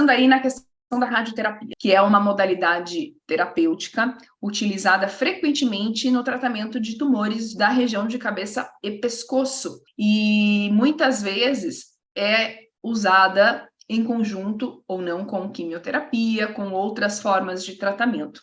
Pensando aí na questão da radioterapia, que é uma modalidade terapêutica utilizada frequentemente no tratamento de tumores da região de cabeça e pescoço, e muitas vezes é usada em conjunto ou não com quimioterapia, com outras formas de tratamento.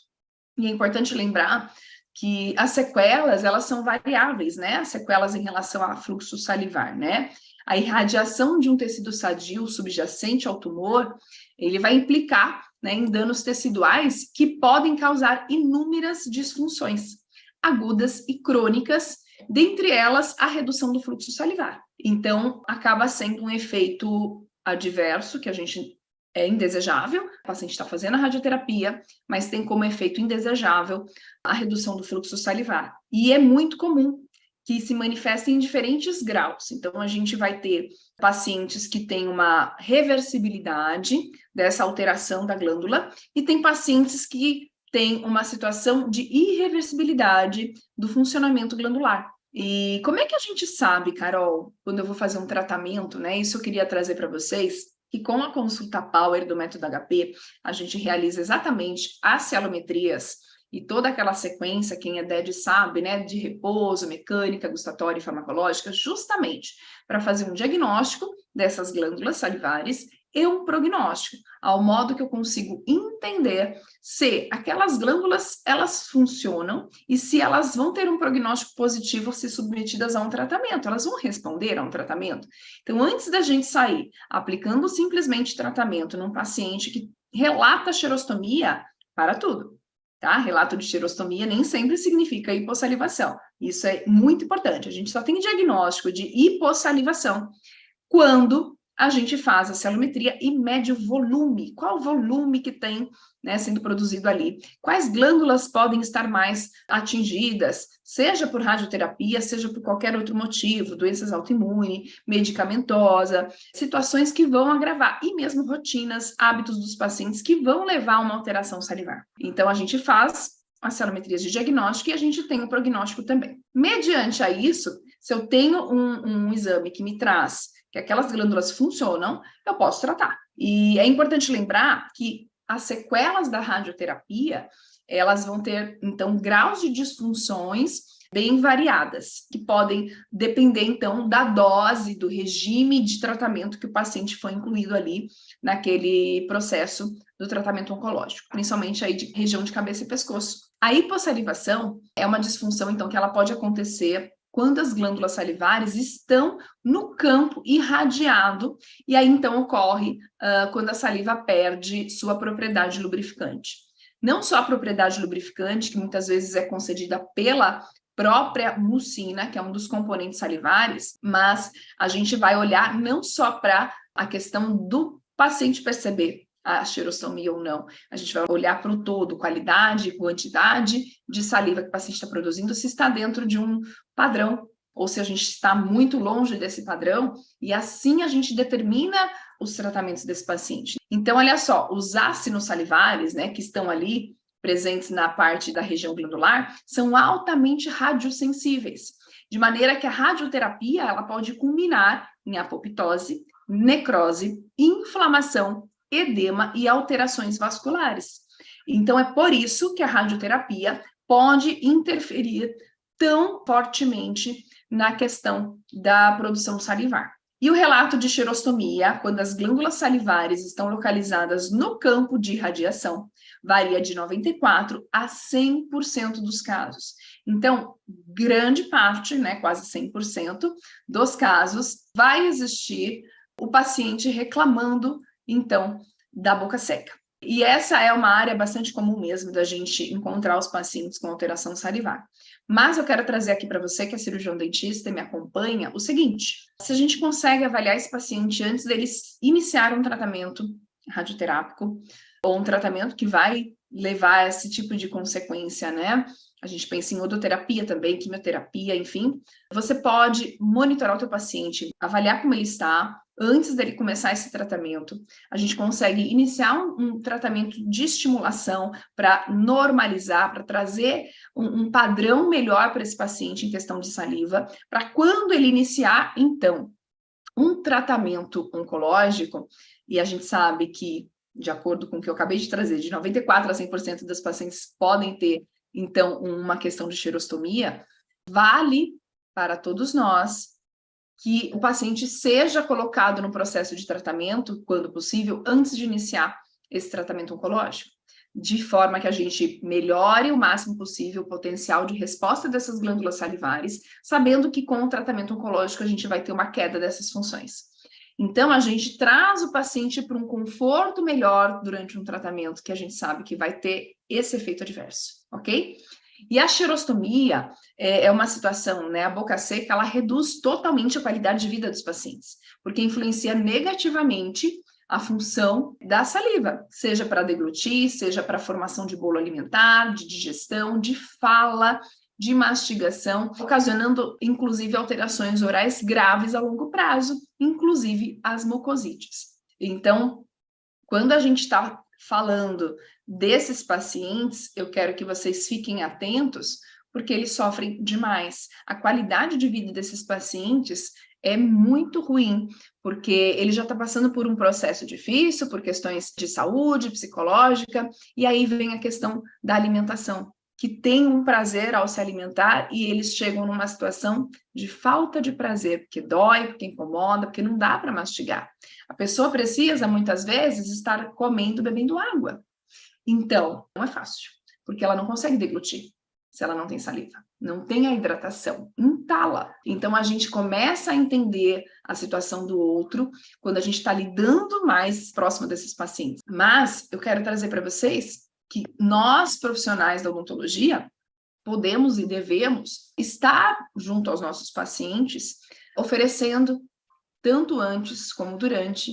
E é importante lembrar que as sequelas, elas são variáveis, né? As sequelas em relação ao fluxo salivar, né? A irradiação de um tecido sadio subjacente ao tumor, ele vai implicar, né, em danos teciduais que podem causar inúmeras disfunções agudas e crônicas, dentre elas a redução do fluxo salivar. Então, acaba sendo um efeito adverso que a gente é indesejável, o paciente está fazendo a radioterapia, mas tem como efeito indesejável a redução do fluxo salivar. E é muito comum que se manifestem em diferentes graus. Então, a gente vai ter pacientes que têm uma reversibilidade dessa alteração da glândula e tem pacientes que têm uma situação de irreversibilidade do funcionamento glandular. E como é que a gente sabe, Carol, quando eu vou fazer um tratamento, né? Isso eu queria trazer para vocês, que com a consulta Power do método HP, a gente realiza exatamente as celometrias e toda aquela sequência, quem é DED sabe, né, de repouso, mecânica, gustatória e farmacológica, justamente para fazer um diagnóstico dessas glândulas salivares e um prognóstico, ao modo que eu consigo entender se aquelas glândulas, elas funcionam e se elas vão ter um prognóstico positivo se submetidas a um tratamento, elas vão responder a um tratamento. Então, antes da gente sair aplicando simplesmente tratamento num paciente que relata xerostomia, para tudo. Tá? Relato de xerostomia nem sempre significa hipossalivação. Isso é muito importante. A gente só tem diagnóstico de hipossalivação quando a gente faz a celometria e mede o volume. Qual o volume que tem, né, sendo produzido ali? Quais glândulas podem estar mais atingidas, seja por radioterapia, seja por qualquer outro motivo, doenças autoimunes, medicamentosa, situações que vão agravar, e mesmo rotinas, hábitos dos pacientes que vão levar a uma alteração salivar. Então, a gente faz as celometrias de diagnóstico e a gente tem o prognóstico também. Mediante a isso, se eu tenho um exame que me traz que aquelas glândulas funcionam, eu posso tratar. E é importante lembrar que as sequelas da radioterapia, elas vão ter, então, graus de disfunções bem variadas, que podem depender, então, da dose, do regime de tratamento que o paciente foi incluído ali naquele processo do tratamento oncológico, principalmente aí de região de cabeça e pescoço. A hipossalivação é uma disfunção, então, que ela pode acontecer quando as glândulas salivares estão no campo irradiado, e aí então ocorre quando a saliva perde sua propriedade lubrificante. Não só a propriedade lubrificante, que muitas vezes é concedida pela própria mucina, que é um dos componentes salivares, mas a gente vai olhar não só para a questão do paciente perceber a xerostomia ou não. A gente vai olhar para o todo, qualidade, quantidade de saliva que o paciente está produzindo, se está dentro de um padrão, ou se a gente está muito longe desse padrão, e assim a gente determina os tratamentos desse paciente. Então, olha só, os ácidos salivares, né, que estão ali presentes na parte da região glandular, são altamente radiosensíveis, de maneira que a radioterapia ela pode culminar em apoptose, necrose, inflamação, edema e alterações vasculares. Então, é por isso que a radioterapia pode interferir tão fortemente na questão da produção salivar. E o relato de xerostomia, quando as glândulas salivares estão localizadas no campo de irradiação, varia de 94% a 100% dos casos. Então, grande parte, né, quase 100% dos casos, vai existir o paciente reclamando então, da boca seca. E essa é uma área bastante comum mesmo da gente encontrar os pacientes com alteração salivar. Mas eu quero trazer aqui para você, que é cirurgião dentista e me acompanha, o seguinte: se a gente consegue avaliar esse paciente antes deles iniciar um tratamento radioterápico, ou um tratamento que vai levar a esse tipo de consequência, né? A gente pensa em odoterapia também, quimioterapia, enfim. Você pode monitorar o teu paciente, avaliar como ele está, antes dele começar esse tratamento. A gente consegue iniciar um tratamento de estimulação para normalizar, para trazer um padrão melhor para esse paciente em questão de saliva, para quando ele iniciar, então, um tratamento oncológico, e a gente sabe que de acordo com o que eu acabei de trazer, de 94% a 100% das pacientes podem ter, então, uma questão de xerostomia, vale para todos nós que o paciente seja colocado no processo de tratamento, quando possível, antes de iniciar esse tratamento oncológico, de forma que a gente melhore o máximo possível o potencial de resposta dessas glândulas salivares, sabendo que com o tratamento oncológico a gente vai ter uma queda dessas funções. Então, a gente traz o paciente para um conforto melhor durante um tratamento que a gente sabe que vai ter esse efeito adverso, ok? E a xerostomia é uma situação, né? A boca seca, ela reduz totalmente a qualidade de vida dos pacientes, porque influencia negativamente a função da saliva, seja para deglutir, seja para a formação de bolo alimentar, de digestão, de fala, de mastigação, ocasionando, inclusive, alterações orais graves a longo prazo, inclusive as mucosites. Então, quando a gente está falando desses pacientes, eu quero que vocês fiquem atentos, porque eles sofrem demais. A qualidade de vida desses pacientes é muito ruim, porque ele já está passando por um processo difícil, por questões de saúde, psicológica, e aí vem a questão da alimentação, que tem um prazer ao se alimentar e eles chegam numa situação de falta de prazer, porque dói, porque incomoda, porque não dá para mastigar. A pessoa precisa, muitas vezes, estar comendo, bebendo água. Então, não é fácil, porque ela não consegue deglutir se ela não tem saliva, não tem a hidratação, entala. Então, a gente começa a entender a situação do outro quando a gente está lidando mais próximo desses pacientes. Mas eu quero trazer para vocês que nós, profissionais da odontologia, podemos e devemos estar junto aos nossos pacientes, oferecendo, tanto antes como durante,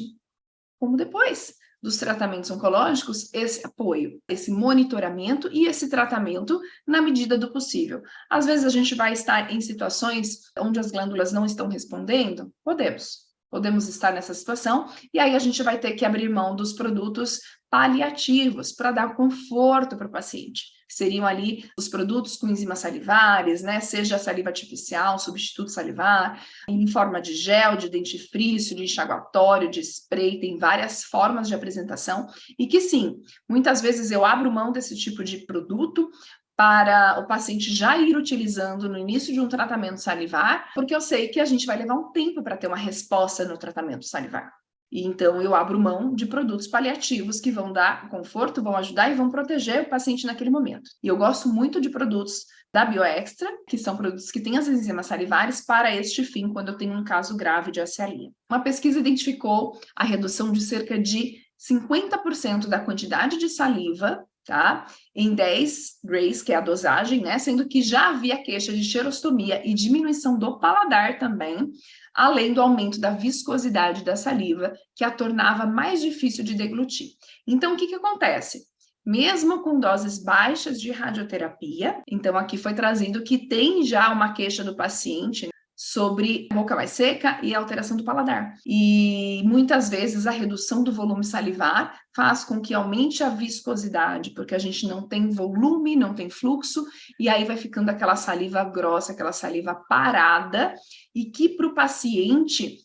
como depois dos tratamentos oncológicos, esse apoio, esse monitoramento e esse tratamento na medida do possível. Às vezes a gente vai estar em situações onde as glândulas não estão respondendo, podemos estar nessa situação, e aí a gente vai ter que abrir mão dos produtos paliativos para dar conforto para o paciente. Seriam ali os produtos com enzimas salivares, né? Seja a saliva artificial, substituto salivar, em forma de gel, de dentifrício, de enxaguatório, de spray, tem várias formas de apresentação, e que sim, muitas vezes eu abro mão desse tipo de produto para o paciente já ir utilizando no início de um tratamento salivar, porque eu sei que a gente vai levar um tempo para ter uma resposta no tratamento salivar. E então eu abro mão de produtos paliativos que vão dar conforto, vão ajudar e vão proteger o paciente naquele momento. E eu gosto muito de produtos da Bioextra, que são produtos que têm as enzimas salivares para este fim, quando eu tenho um caso grave de acialia. Uma pesquisa identificou a redução de cerca de 50% da quantidade de saliva, tá? Em 10 grays, que é a dosagem, né? Sendo que já havia queixa de xerostomia e diminuição do paladar também, além do aumento da viscosidade da saliva, que a tornava mais difícil de deglutir. Então, o que acontece? Mesmo com doses baixas de radioterapia, então aqui foi trazido que tem já uma queixa do paciente sobre a boca mais seca e a alteração do paladar. E muitas vezes a redução do volume salivar faz com que aumente a viscosidade, porque a gente não tem volume, não tem fluxo, e aí vai ficando aquela saliva grossa, aquela saliva parada, e que para o paciente,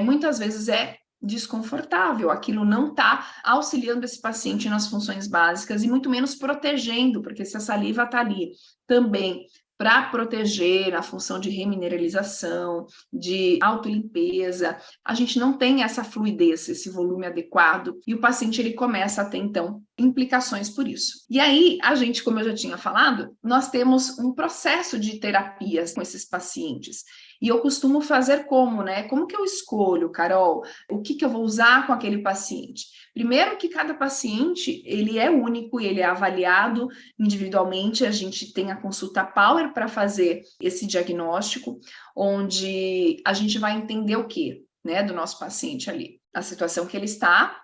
muitas vezes é desconfortável, aquilo não está auxiliando esse paciente nas funções básicas e muito menos protegendo, porque se a saliva está ali também para proteger a função de remineralização, de autolimpeza, a gente não tem essa fluidez, esse volume adequado, e o paciente ele começa a ter, então, implicações por isso. E aí, a gente, como eu já tinha falado, nós temos um processo de terapias com esses pacientes. E eu costumo fazer como, né? Como que eu escolho, Carol? O que eu vou usar com aquele paciente? Primeiro que cada paciente, ele é único e ele é avaliado individualmente. A gente tem a consulta Power para fazer esse diagnóstico, onde a gente vai entender o quê, né, do nosso paciente ali. A situação que ele está,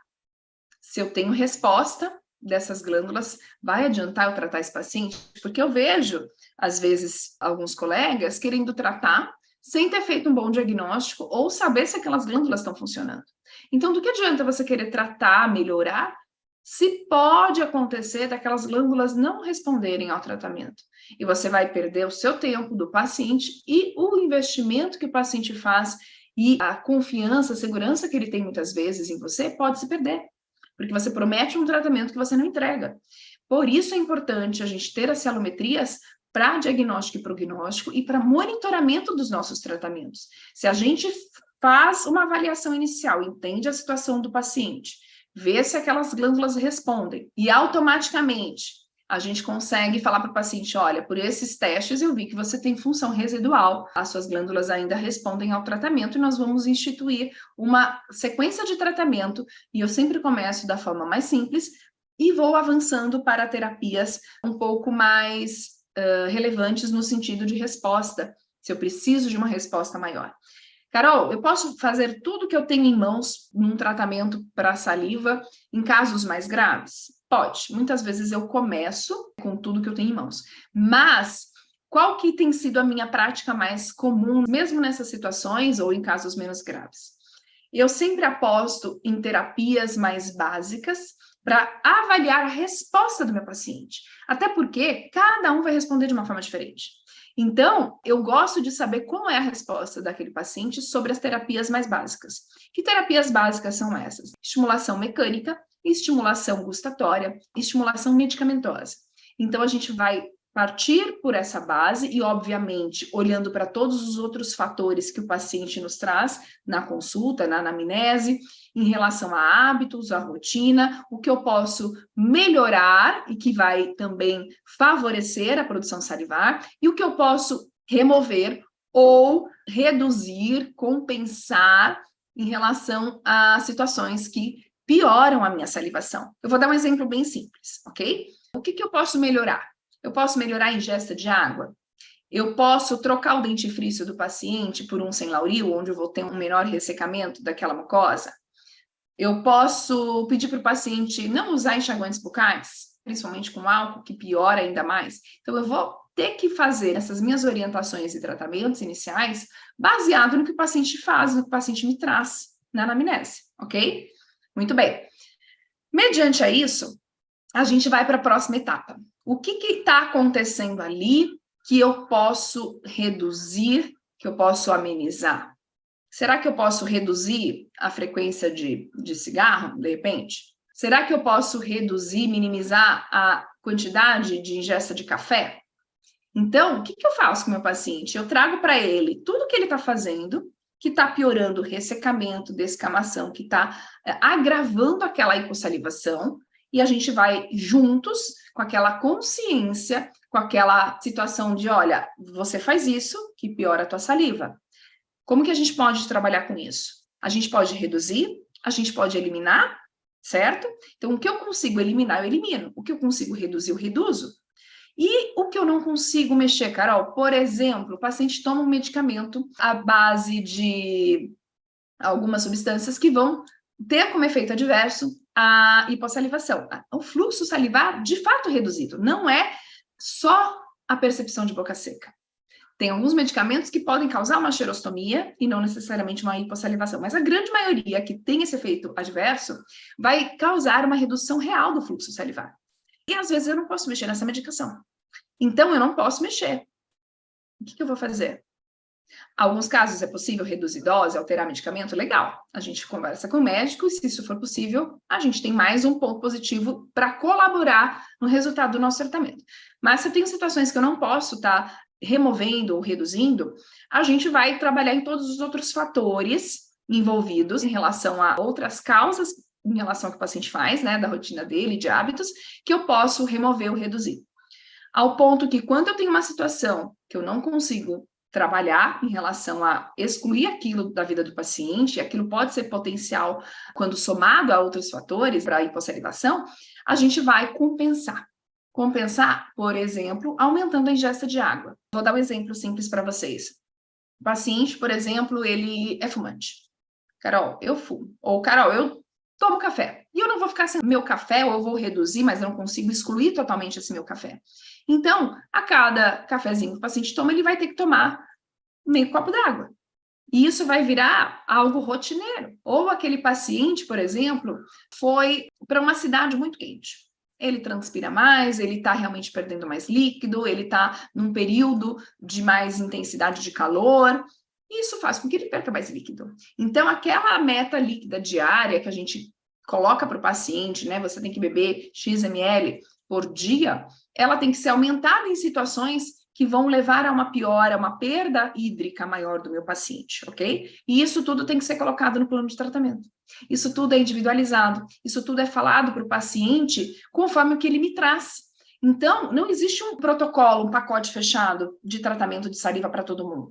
se eu tenho resposta dessas glândulas, vai adiantar eu tratar esse paciente? Porque eu vejo, às vezes, alguns colegas querendo tratar sem ter feito um bom diagnóstico ou saber se aquelas glândulas estão funcionando. Então, do que adianta você querer tratar, melhorar, se pode acontecer daquelas glândulas não responderem ao tratamento? E você vai perder o seu tempo do paciente e o investimento que o paciente faz e a confiança, a segurança que ele tem muitas vezes em você pode se perder. porque você promete um tratamento que você não entrega. Por isso é importante a gente ter as cielometrias para diagnóstico e prognóstico e para monitoramento dos nossos tratamentos. Se a gente faz uma avaliação inicial, entende a situação do paciente, vê se aquelas glândulas respondem e automaticamente a gente consegue falar para o paciente, olha, por esses testes eu vi que você tem função residual, as suas glândulas ainda respondem ao tratamento e nós vamos instituir uma sequência de tratamento, e eu sempre começo da forma mais simples e vou avançando para terapias um pouco mais relevantes no sentido de resposta, se eu preciso de uma resposta maior. Carol, eu posso fazer tudo que eu tenho em mãos num tratamento para saliva em casos mais graves? Pode. Muitas vezes eu começo com tudo que eu tenho em mãos. Mas qual que tem sido a minha prática mais comum, mesmo nessas situações ou em casos menos graves? Eu sempre aposto em terapias mais básicas para avaliar a resposta do meu paciente. Até porque cada um vai responder de uma forma diferente. Então, eu gosto de saber como é a resposta daquele paciente sobre as terapias mais básicas. Que terapias básicas são essas? Estimulação mecânica, estimulação gustatória, estimulação medicamentosa. Então, a gente vai partir por essa base e, obviamente, olhando para todos os outros fatores que o paciente nos traz na consulta, na anamnese, em relação a hábitos, a rotina, o que eu posso melhorar e que vai também favorecer a produção salivar, e o que eu posso remover ou reduzir, compensar em relação a situações que pioram a minha salivação. Eu vou dar um exemplo bem simples, ok? O que eu posso melhorar? Eu posso melhorar a ingesta de água? Eu posso trocar o dentifrício do paciente por um sem lauril, onde eu vou ter um menor ressecamento daquela mucosa? Eu posso pedir para o paciente não usar enxaguantes bucais, principalmente com álcool, que piora ainda mais. Então, eu vou ter que fazer essas minhas orientações e tratamentos iniciais baseado no que o paciente faz, no que o paciente me traz na anamnese, ok? Muito bem. Mediante a isso, a gente vai para a próxima etapa. O que está acontecendo ali que eu posso reduzir, que eu posso amenizar? Será que eu posso reduzir a frequência de cigarro, de repente? Será que eu posso reduzir, minimizar a quantidade de ingesta de café? Então, o que eu faço com o meu paciente? Eu trago para ele tudo que ele está fazendo, que está piorando o ressecamento, descamação, que está agravando aquela hipossalivação, e a gente vai juntos com aquela consciência, com aquela situação de, olha, você faz isso, que piora a tua saliva. Como que a gente pode trabalhar com isso? A gente pode reduzir, a gente pode eliminar, certo? Então, o que eu consigo eliminar, eu elimino. O que eu consigo reduzir, eu reduzo. E o que eu não consigo mexer, Carol? Por exemplo, o paciente toma um medicamento à base de algumas substâncias que vão ter como efeito adverso a hipossalivação. O fluxo salivar, de fato, reduzido. Não é só a percepção de boca seca. Tem alguns medicamentos que podem causar uma xerostomia e não necessariamente uma hipossalivação, mas a grande maioria que tem esse efeito adverso vai causar uma redução real do fluxo salivar. E às vezes eu não posso mexer nessa medicação. Então eu não posso mexer. O que eu vou fazer? Alguns casos é possível reduzir dose, alterar medicamento, legal. A gente conversa com o médico e, se isso for possível, a gente tem mais um ponto positivo para colaborar no resultado do nosso tratamento. Mas se eu tenho situações que eu não posso estar removendo ou reduzindo, a gente vai trabalhar em todos os outros fatores envolvidos em relação a outras causas, em relação ao que o paciente faz, né, da rotina dele, de hábitos, que eu posso remover ou reduzir. Ao ponto que, quando eu tenho uma situação que eu não consigo trabalhar em relação a excluir aquilo da vida do paciente, e aquilo pode ser potencial quando somado a outros fatores para a hipossalivação, a gente vai compensar. Compensar, por exemplo, aumentando a ingesta de água. Vou dar um exemplo simples para vocês. O paciente, por exemplo, ele é fumante. Carol, eu fumo. Ou, Carol, eu tomo café. E eu não vou ficar sem meu café, ou eu vou reduzir, mas eu não consigo excluir totalmente esse meu café. Então, a cada cafezinho que o paciente toma, ele vai ter que tomar meio copo d'água. E isso vai virar algo rotineiro. Ou aquele paciente, por exemplo, foi para uma cidade muito quente. Ele transpira mais, ele está realmente perdendo mais líquido, ele está num período de mais intensidade de calor. Isso faz com que ele perca mais líquido. Então, aquela meta líquida diária que a gente coloca para o paciente, né, você tem que beber X ml por dia, ela tem que ser aumentada em situações que vão levar a uma piora, uma perda hídrica maior do meu paciente, ok? E isso tudo tem que ser colocado no plano de tratamento. Isso tudo é individualizado, isso tudo é falado para o paciente conforme o que ele me traz. Então, não existe um protocolo, um pacote fechado de tratamento de saliva para todo mundo.